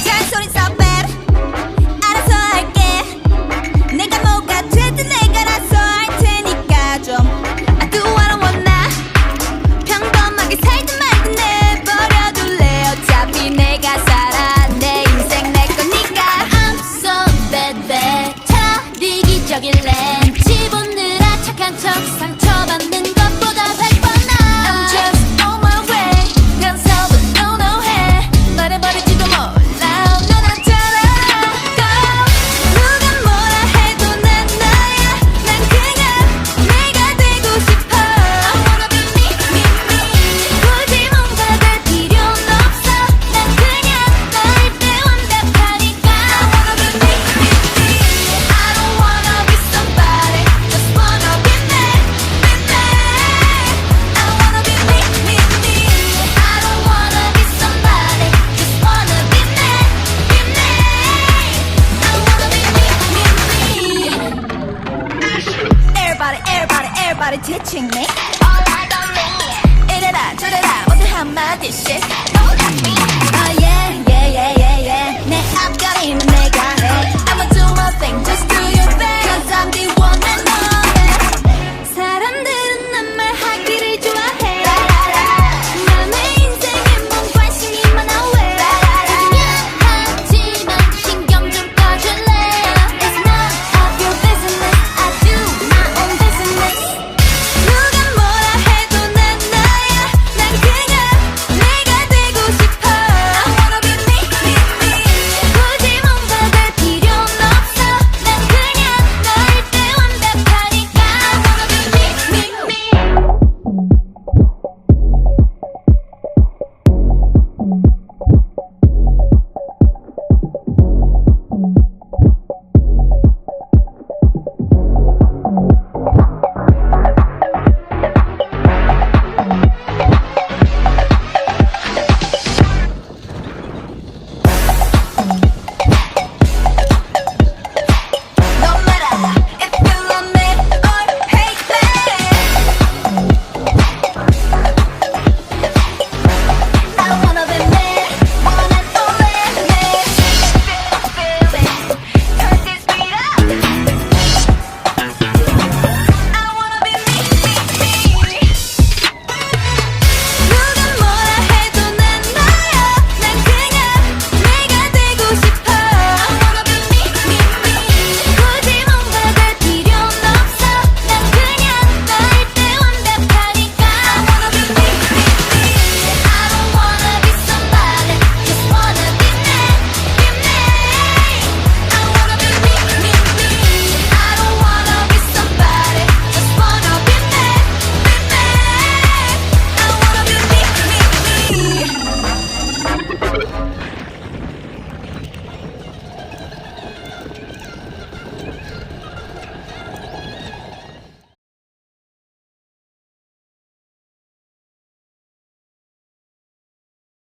잔소리 stop it. 알아서 할게. 내가 뭐가 됐든 내가 알아서 할 테니까 좀 I do what I wanna. 평범하게 살든 말든 내버려둘래. 어차피 내가 살아. 내 인생 내 거니까. I'm so bad bad. 차라리 기적일래. 집 오느라 착한 척 상처받는 것보다 100번 나아. I'm just on my way. 간섭은 no no 해. 말해버릴지도 몰라. 넌 알잖아. Go. 누가 뭐라 해도 난 나야. 난 그냥 내가 되고 싶어. I wanna be me, me, me. 굳이 뭔가 될 필요는 없어. 난 그냥 너일 때 완벽하니까. I wanna be me, me, me. I don't wanna be somebody. Just wanna be me, be me. I wanna be me, me, me. I don't wanna be somebody. Just wanna be me, be me. I wanna be me, me, me. Everybody, everybody, everybody teaching me. All eyes on me. 이래라 저래라 모두 한마디씩. Oh yeah.